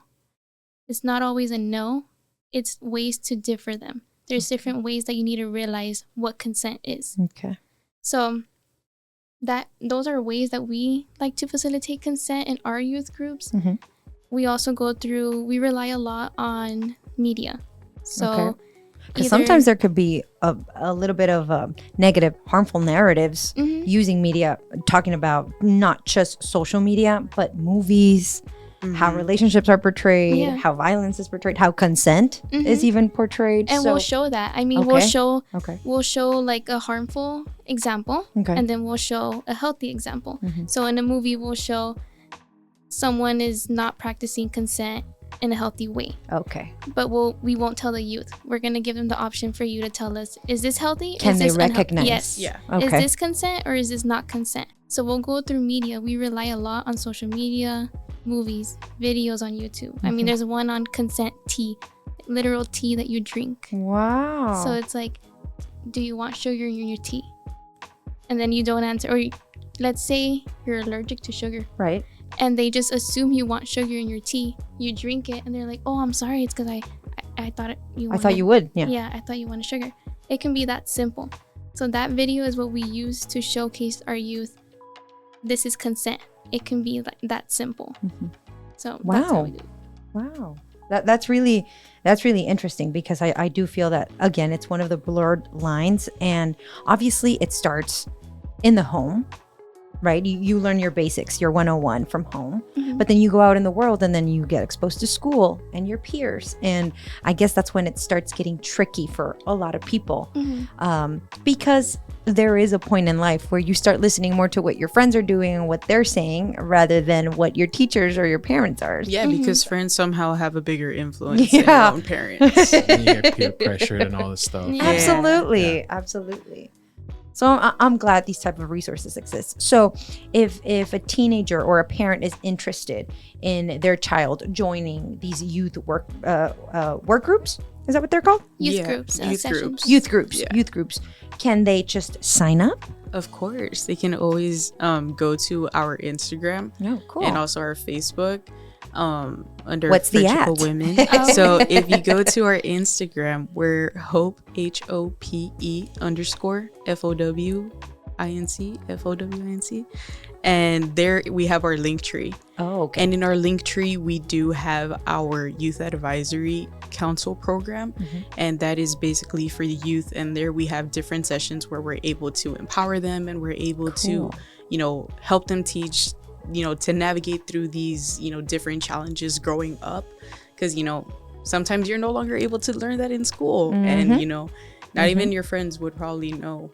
It's not always a no. It's ways to differ them. There's different ways that you need to realize what consent is. Okay. So those are ways that we like to facilitate consent in our youth groups. Mhm. We also we rely a lot on media. So Okay. Because sometimes there could be a little bit of negative, harmful narratives Mhm. using media, talking about not just social media, but movies, how relationships are portrayed, Yeah. how violence is portrayed, how consent is even portrayed. and so, we'll show that. I mean, Okay. Okay. we'll show like a harmful example, Okay. and then we'll show a healthy example. Mhm. So in a movie, we'll show someone is not practicing consent in a healthy way, Okay. but we won't tell the youth. We're gonna give them the option for you to tell us: is this healthy? Can Is they this recognize? Yes. Yeah. Okay. Is this consent or is this not consent? So we'll go through media. We rely a lot on social media, movies, videos on YouTube. I mean, there's one on consent tea, literal tea that you drink. Wow. So it's like, do you want sugar in your tea? And then you don't answer. Or let's say you're allergic to sugar right. and they just assume you want sugar in your tea. You drink it and they're like, oh, I'm sorry. It's because I thought you I thought you would. Yeah. Yeah, I thought you wanted sugar. It can be that simple. So that video is what we use to showcase our youth. This is consent. It can be like that simple. So that's how Wow. we do it. Wow. That's really interesting, because I do feel that, again, it's one of the blurred lines, and obviously it starts in the home, right? You learn your basics, your 101 from home, but then you go out in the world and then you get exposed to school and your peers. And I guess that's when it starts getting tricky for a lot of people, because there is a point in life where you start listening more to what your friends are doing and what they're saying rather than what your teachers or your parents are. Yeah, because friends somehow have a bigger influence Yeah. than their own parents. And you get peer pressure and all this stuff. Yeah. Absolutely. Yeah. Absolutely. So I'm glad these type of resources exist. So if a teenager or a parent is interested in their child joining these youth work groups, is that what they're called? Youth Yeah, groups. youth sessions. groups. Youth groups. Can they just sign up? Of course, they can always go to our Instagram Oh, cool. and also our Facebook under What's the Friendship at? of Women. Oh. So if you go to our Instagram, we're Hope HOPE _ FOWINC, and there we have our link tree. Oh, okay. And in our link tree, we do have our youth advisory council program, and that is basically for the youth. And there we have different sessions where we're able to empower them, and we're able to, help them teach, to navigate through these, different challenges growing up, because sometimes you're no longer able to learn that in school, and not even your friends would probably know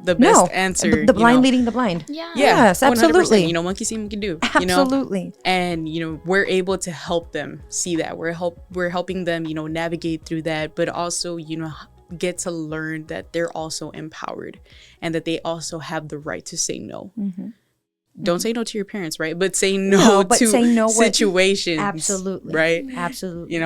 the best answer. The blind leading the blind. Yeah. Yes, 100%. absolutely. Monkey see, monkey do. Absolutely. And we're able to help them see that. We're helping them, navigate through that, but also, get to learn that they're also empowered and that they also have the right to say no. Don't say no to your parents, right? But say no but to say no situations. Absolutely. Right? Absolutely.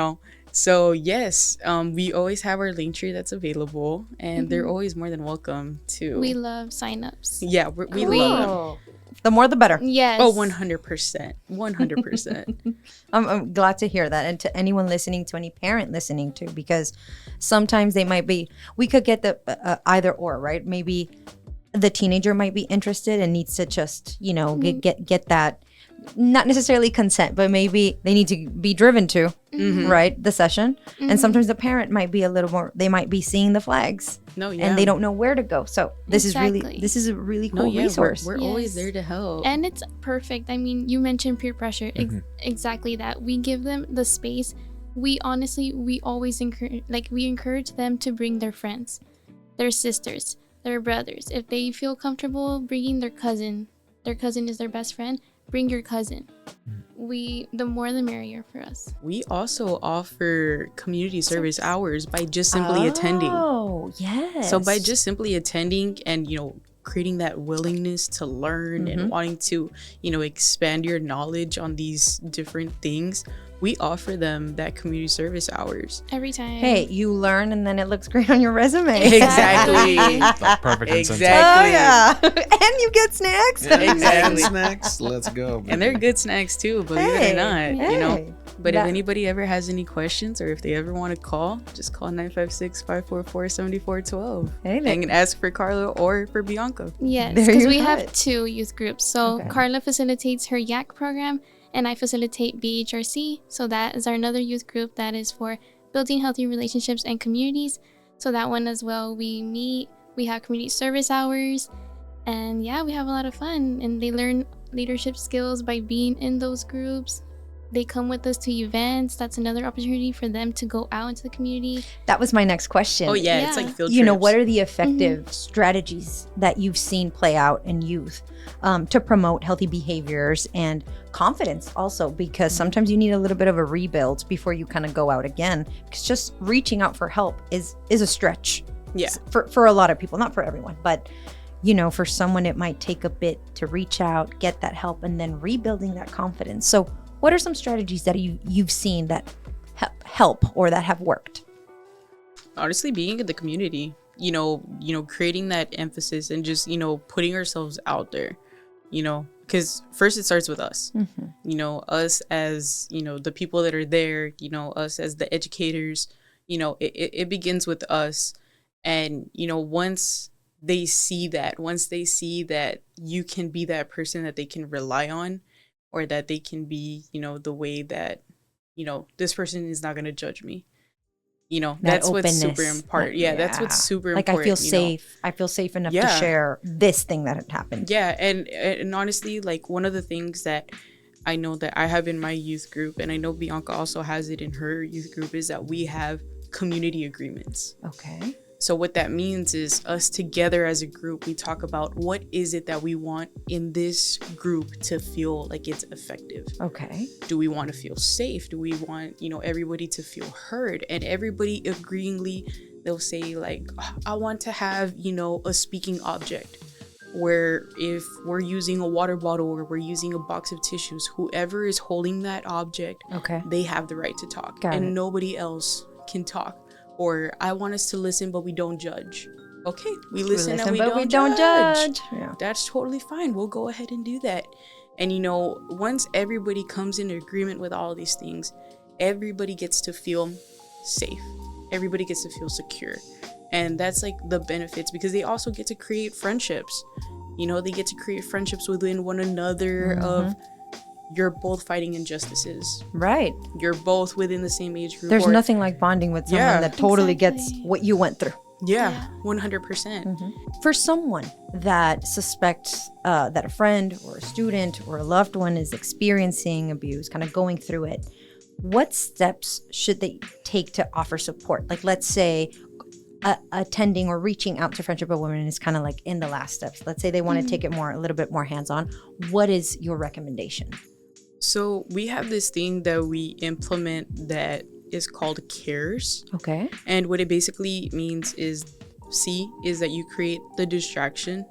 So yes, we always have our link tree that's available, and they're always more than welcome to. We love signups. Yeah, we love them. The more the better. Yes. Oh, 100%. 100%. I'm glad to hear that. And to anyone listening, to any parent listening to, because sometimes we could get the either or, right? Maybe the teenager might be interested and needs to just, get that, not necessarily consent, but maybe they need to be driven to, right? The session. And sometimes the parent might be a little more, they might be seeing the flags. No, yeah. And they don't know where to go. So this is a really cool resource. We're always there to help. And it's perfect. I mean, you mentioned peer pressure. Exactly that. We give them the space. We always encourage them to bring their friends, their sisters, their brothers. If they feel comfortable bringing their cousin is their best friend, bring your cousin. The more the merrier for us. We also offer community service hours by just simply attending. Oh, yes. So by just simply attending and, creating that willingness to learn and wanting to, expand your knowledge on these different things, we offer them that community service hours. Every time. Hey, you learn and then it looks great on your resume. Exactly. Like perfect incentive. Oh, Exactly. yeah. And you get snacks. Exactly. Snacks. Let's go. And they're good snacks too, believe it or not. You know. Hey. But That- if anybody ever has any questions or if they ever want to call, just call 956-544-7412 Hey, and ask for Karla or for Bianca. Yes, There because you we have have it. 2 youth groups. So Okay. Karla facilitates her YAC program, and I facilitate BHRC. So that is our another youth group that is for building healthy relationships and communities. So that one as well, we meet, we have community service hours, and yeah, we have a lot of fun. And they learn leadership skills by being in those groups. They come with us to events. That's another opportunity for them to go out into the community. That was my next question. Oh yeah, it's Yeah. like field You know, trips. what are the effective strategies that you've seen play out in youth to promote healthy behaviors and confidence also? Because sometimes you need a little bit of a rebuild before you kind of go out again. Because just reaching out for help is a stretch. Yeah. For a lot of people, not for everyone, but you know, for someone it might take a bit to reach out, get that help, and then rebuilding that confidence. So what are some strategies that you've seen that help or that have worked? Honestly, being in the community, you know, creating that emphasis and just, putting ourselves out there, because first it starts with us, us as, the people that are there, us as the educators, it begins with us. And, once they see that you can be that person that they can rely on, or that they can be, the way that, this person is not going to judge me. That's what's super important. Yeah, that's what's super like important. I feel safe. I feel safe enough to Yeah. share this thing that had happened. Yeah, and honestly, like one of the things that I know that I have in my youth group, and I know Bianca also has it in her youth group, is that we have community agreements. Okay. So what that means is us together as a group, we talk about what is it that we want in this group to feel like it's effective. Okay. Do we want to feel safe? Do we want, everybody to feel heard? And everybody agreeingly, they'll say like, I want to have, a speaking object, where if we're using a water bottle or we're using a box of tissues, whoever is holding that object, Okay. they have the right to talk. Got and it. nobody else can talk. Or I want us to listen, but we don't judge. Okay, we listen and we but don't judge. Yeah. That's totally fine. We'll go ahead and do that. And once everybody comes into agreement with all these things, everybody gets to feel safe. Everybody gets to feel secure. And that's like the benefits, because they also get to create friendships. They get to create friendships within one another of you're both fighting injustices. Right. You're both within the same age group. There's nothing like bonding with someone Yeah. that totally gets Exactly. what you went through. Yeah, 100%. For someone that suspects that a friend or a student or a loved one is experiencing abuse, kind of going through it, what steps should they take to offer support? Like, let's say attending or reaching out to Friendship of Women is kind of like in the last steps. Let's say they want to take it a little bit more hands-on. What is your recommendation? So we have this thing that we implement that is called CARES. Okay. And what it basically means is C is that you create the distraction.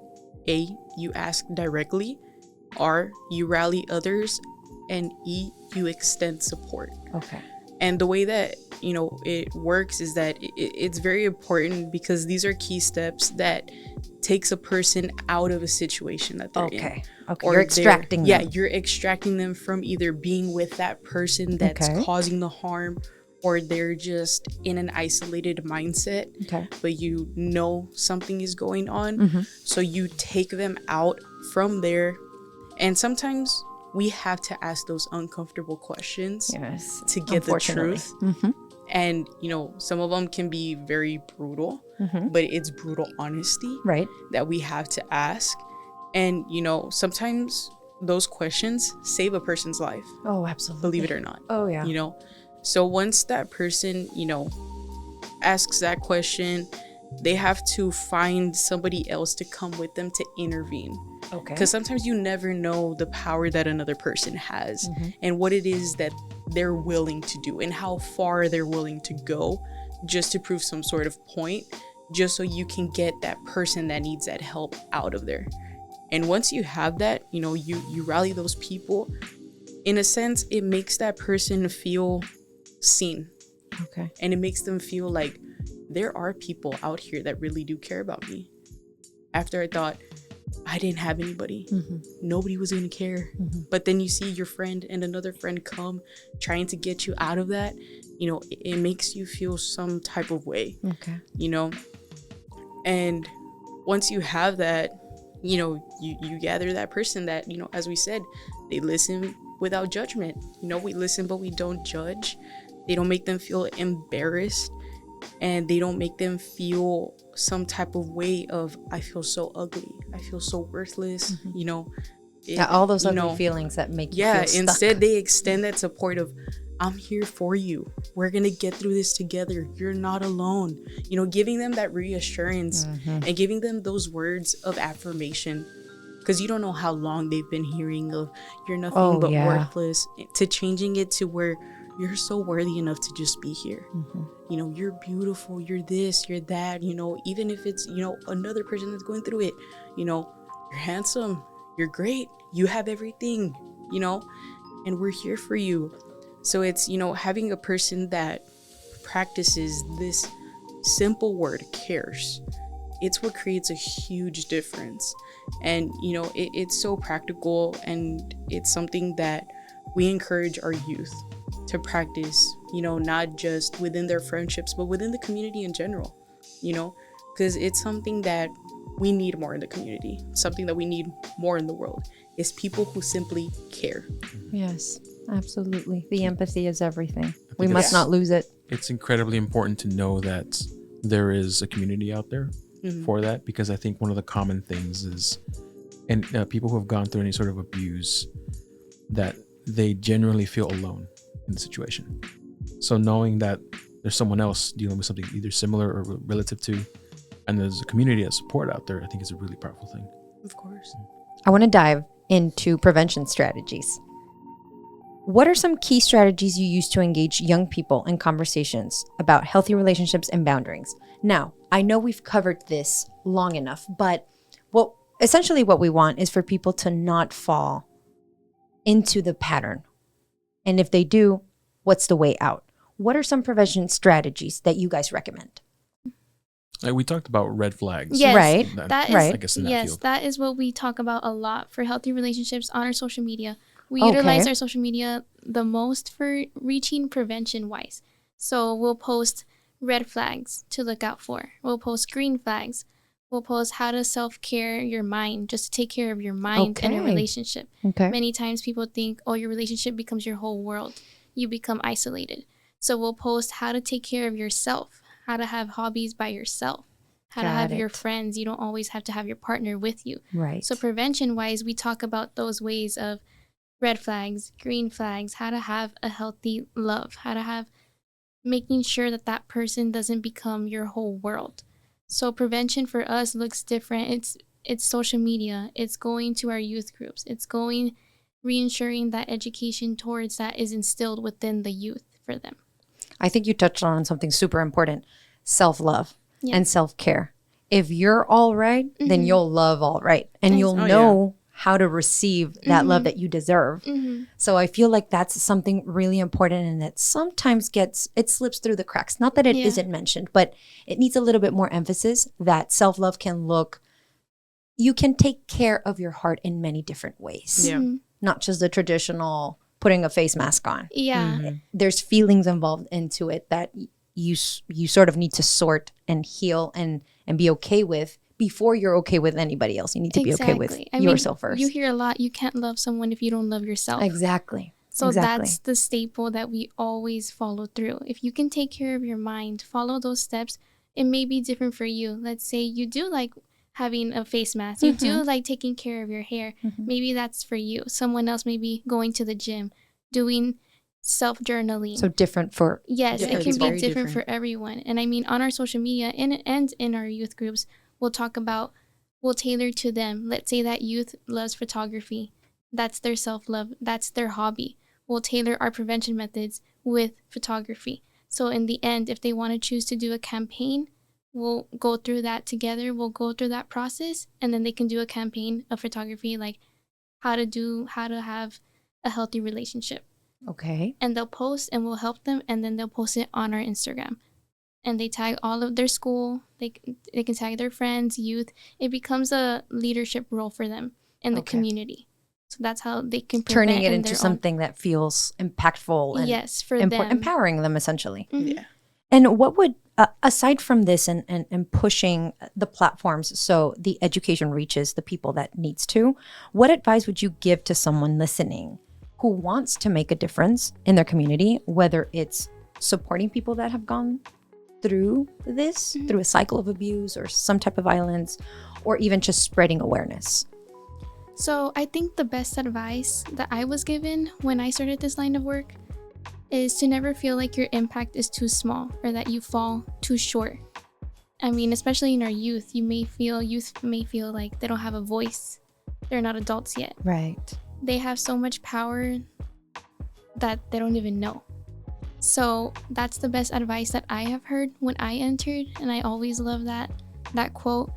A, you ask directly. R, you rally others. And E, you extend support. Okay. And the way that, it works is that it's very important, because these are key steps that takes a person out of a situation that they're in. Okay. Or You're extracting Yeah, them. you're extracting them from either being with that person that's Okay. causing the harm, or they're just in an isolated mindset, Okay. but something is going on. So you take them out from there. And sometimes we have to ask those uncomfortable questions Yes. to get the Unfortunately. truth. And, some of them can be very brutal, but it's brutal honesty Right. that we have to ask. And, sometimes those questions save a person's life, Oh, absolutely. believe it or not. Oh, yeah. So once that person, asks that question, they have to find somebody else to come with them to intervene. Okay. Because sometimes you never know the power that another person has and what it is that they're willing to do and how far they're willing to go just to prove some sort of point, just so you can get that person that needs that help out of there. And once you have that, you rally those people, in a sense, it makes that person feel seen. Okay. And it makes them feel like there are people out here that really do care about me. After I thought I didn't have anybody, nobody was going to care. But then you see your friend and another friend come trying to get you out of that, it makes you feel some type of way, and once you have that, you gather that person that, as we said, they listen without judgment. We listen, but we don't judge. They don't make them feel embarrassed, and they don't make them feel some type of way of, I feel so ugly, I feel so worthless, All those ugly feelings that make you feel stuck. Instead they extend that support of, I'm here for you, we're gonna get through this together, you're not alone, giving them that reassurance and giving them those words of affirmation, because you don't know how long they've been hearing of you're nothing but worthless, to changing it to where you're so worthy enough to just be here. You're beautiful, you're this, you're that, even if it's, another person that's going through it, you're handsome, you're great, you have everything, and we're here for you. So it's, having a person that practices this simple word, cares, it's what creates a huge difference. And, it's so practical, and it's something that we encourage our youth to practice, not just within their friendships, but within the community in general, because it's something that we need more in the community, something that we need more in the world, is people who simply care. Yes, absolutely. The empathy is everything. We must not lose it. It's incredibly important to know that there is a community out there for that, because I think one of the common things is, and people who have gone through any sort of abuse, that they generally feel alone in the situation. So knowing that there's someone else dealing with something either similar or relative to, and there's a community of support out there, I think is a really powerful thing. Of course. I want to dive into prevention strategies. What are some key strategies you use to engage young people in conversations about healthy relationships and boundaries? Now, I know we've covered this long enough, but what we want is for people to not fall into the pattern. And if they do, what's the way out? What are some prevention strategies that you guys recommend? Like we talked about red flags. Yes, right. That is, right. I guess in that yes, field. that is what we talk about a lot for healthy relationships on our social media. We utilize our social media the most for reaching prevention-wise. So we'll post red flags to look out for. We'll post green flags. We'll post how to self-care your mind, just to take care of your mind in a relationship. Many times people think, your relationship becomes your whole world. You become isolated. So we'll post how to take care of yourself, how to have hobbies by yourself, how to have your friends. You don't always have to have your partner with you. Right. So prevention-wise, we talk about those ways of red flags, green flags, how to have a healthy love, how to have making sure that that person doesn't become your whole world. So prevention for us looks different. It's social media. It's going to our youth groups. It's reensuring that education towards that is instilled within the youth for them. I think you touched on something super important, self-love and self-care. If you're all right, then you'll love all right. And you'll know how to receive that love that you deserve. So I feel like that's something really important, and that sometimes it slips through the cracks. Not that it isn't mentioned, but it needs a little bit more emphasis that self-love you can take care of your heart in many different ways. Not just the traditional putting a face mask on. There's feelings involved into it that you sort of need to sort and heal and be okay with before you're okay with anybody else. You need to be okay with yourself first. You hear a lot, you can't love someone if you don't love yourself. Exactly. So that's the staple that we always follow through. If you can take care of your mind, follow those steps, it may be different for you. Let's say you do like having a face mask. You do like taking care of your hair. Maybe that's for you. Someone else may be going to the gym, doing self-journaling. So different for Yes, different it can people. be different for everyone. And I mean, on our social media and in our youth groups, we'll tailor to them. Let's say that youth loves photography. That's their self-love. That's their hobby. We'll tailor our prevention methods with photography. So in the end, if they want to choose to do a campaign, we'll go through that together. We'll go through that process, and then they can do a campaign of photography, like how to have a healthy relationship. Okay. And they'll post and we'll help them, and then they'll post it on our Instagram. And they tag all of their school, they can tag their friends, youth. It becomes a leadership role for them in the community. So that's how they can Turning it into something that feels impactful and yes, for them. Empowering them, essentially. Mhm. Yeah. And what would, aside from this and pushing the platforms so the education reaches the people that needs to, what advice would you give to someone listening who wants to make a difference in their community, whether it's supporting people that have gone through this, through a cycle of abuse or some type of violence, or even just spreading awareness? So I think the best advice that I was given when I started this line of work is to never feel like your impact is too small or that you fall too short. I mean, especially in our youth may feel like they don't have a voice. They're not adults yet. Right. They have so much power that they don't even know. So that's the best advice that I have heard when I entered, and I always love that quote.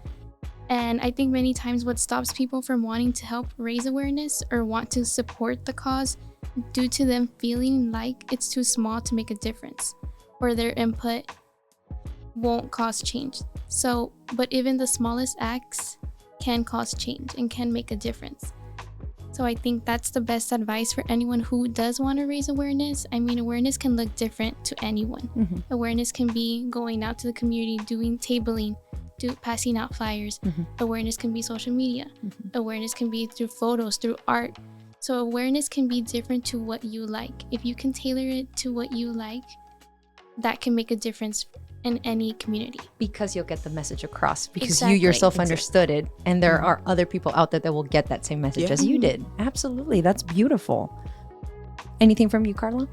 And I think many times what stops people from wanting to help raise awareness or want to support the cause due to them feeling like it's too small to make a difference or their input won't cause change. So, but even the smallest acts can cause change and can make a difference. So I think that's the best advice for anyone who does want to raise awareness. I mean, awareness can look different to anyone. Mm-hmm. Awareness can be going out to the community, doing tabling, passing out flyers. Mm-hmm. Awareness can be social media. Mm-hmm. Awareness can be through photos, through art. So awareness can be different to what you like. If you can tailor it to what you like, that can make a difference in any community. Because you'll get the message across, because Exactly. you yourself understood it, and there are other people out there that will get that same message as you did. Absolutely. That's beautiful. Anything from you, Karla?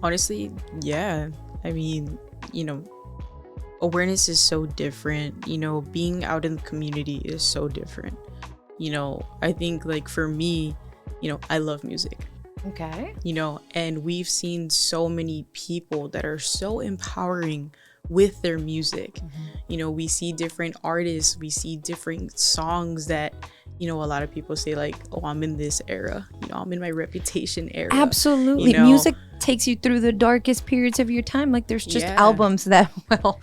Honestly, yeah. I mean, awareness is so different. Being out in the community is so different. I think like for me, I love music. Okay. And we've seen so many people that are so empowering with their music. We see different artists, we see different songs that, a lot of people say like, oh, I'm in this era, I'm in my Reputation era. Absolutely. Music takes you through the darkest periods of your time. Like there's just albums that will,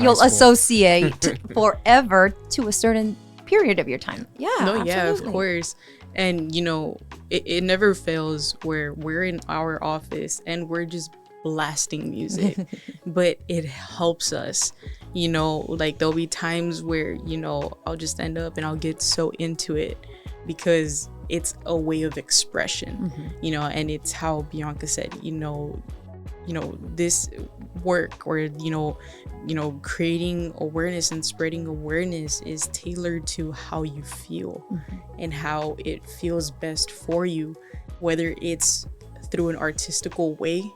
you'll associate forever to a certain period of your time. Yeah. No, absolutely. yeah, of course. And it never fails where we're in our office and we're just blasting music, but it helps us. Like there'll be times where I'll just stand up and I'll get so into it because it's a way of expression. And it's how Bianca said, this work or creating awareness and spreading awareness is tailored to how you feel and how it feels best for you, whether it's through an artistical way,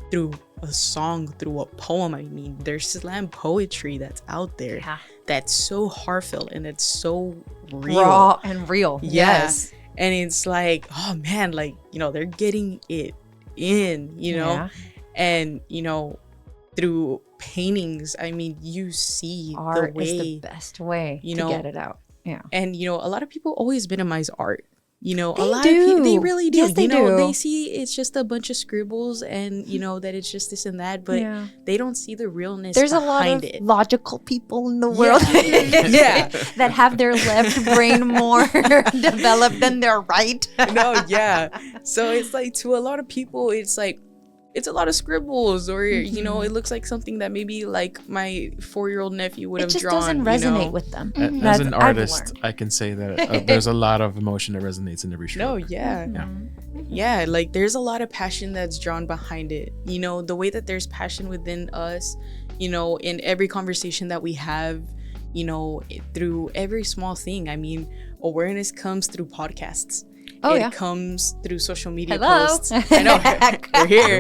through a song, through a poem. I mean, there's slam poetry that's out there that's so heartfelt and it's so real. Raw and real. Yeah. Yes. And it's like, oh man, like, they're getting it in, and through paintings, I mean, you see Art the way is the best way to get it out. Yeah. And a lot of people always minimize art. A They lot do. of people, they really do. Yes, they do. They see it's just a bunch of scribbles and that it's just this and that, but they don't see the realness There's a lot behind of it. logical people in the world Yeah. that have their left brain more developed than their right. No, yeah. So it's like to a lot of people, it's like it's a lot of scribbles or it looks like something that maybe like my 4-year-old nephew would have drawn. It just doesn't resonate with them. As an artist, I can say that there's a lot of emotion that resonates in every stroke. No, yeah, like there's a lot of passion that's drawn behind it. The way that there's passion within us, in every conversation that we have, through every small thing. I mean, awareness comes through podcasts. It comes through social media posts. I know, we're here.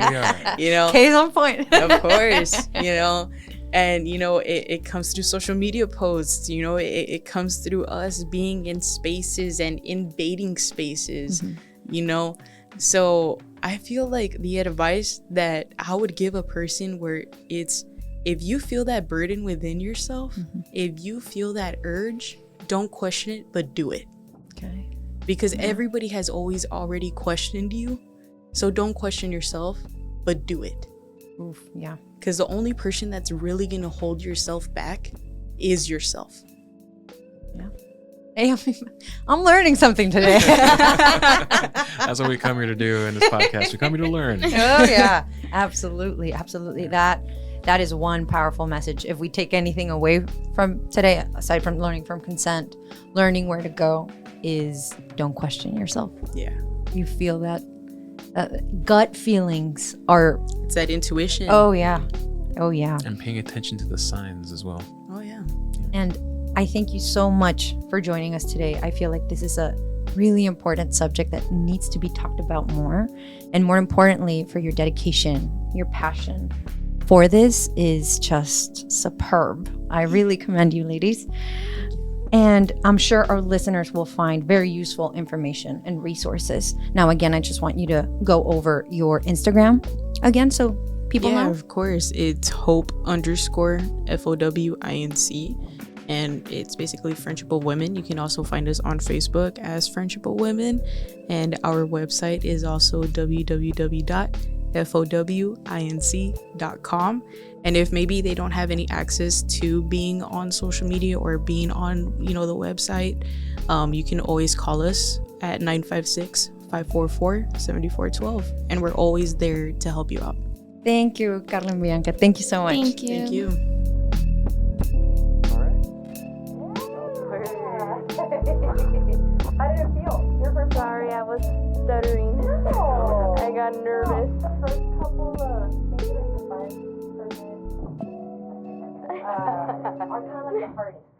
Case on point. Of course, and it comes through social media posts. It comes through us being in spaces and invading spaces. So I feel like the advice that I would give a person where it's, if you feel that burden within yourself, if you feel that urge, don't question it, but do it. Okay. because everybody has always already questioned you. So don't question yourself, but do it. Oof, yeah. Because the only person that's really going to hold yourself back is yourself. Yeah. Hey, I'm learning something today. That's what we come here to do in this podcast. We come here to learn. Oh yeah, absolutely, absolutely. That is one powerful message. If we take anything away from today, aside from learning from consent, learning where to go is don't question yourself. Yeah. You feel that gut feelings are. It's that intuition. Oh yeah, oh yeah. And paying attention to the signs as well. Oh, yeah. And I thank you so much for joining us today. I feel like this is a really important subject that needs to be talked about more. And more importantly, for your dedication, your passion for this is just superb. I really commend you, ladies. And I'm sure our listeners will find very useful information and resources. Now, again, I just want you to go over your Instagram again so people Yeah, know. of course. It's Hope_FOWINC. And it's basically Friendshipable Women. You can also find us on Facebook as Friendshipable Women. And our website is also www.fowinc.com. And if maybe they don't have any access to being on social media or being on, the website, you can always call us at 956-544-7412. And we're always there to help you out. Thank you, Karla and Bianca. Thank you so much. Thank you. Thank you. All right. How did it feel? Your first Sorry, I was stuttering. I got nervous. The first couple of, maybe like the 5 minutes, are kind of like the hardest.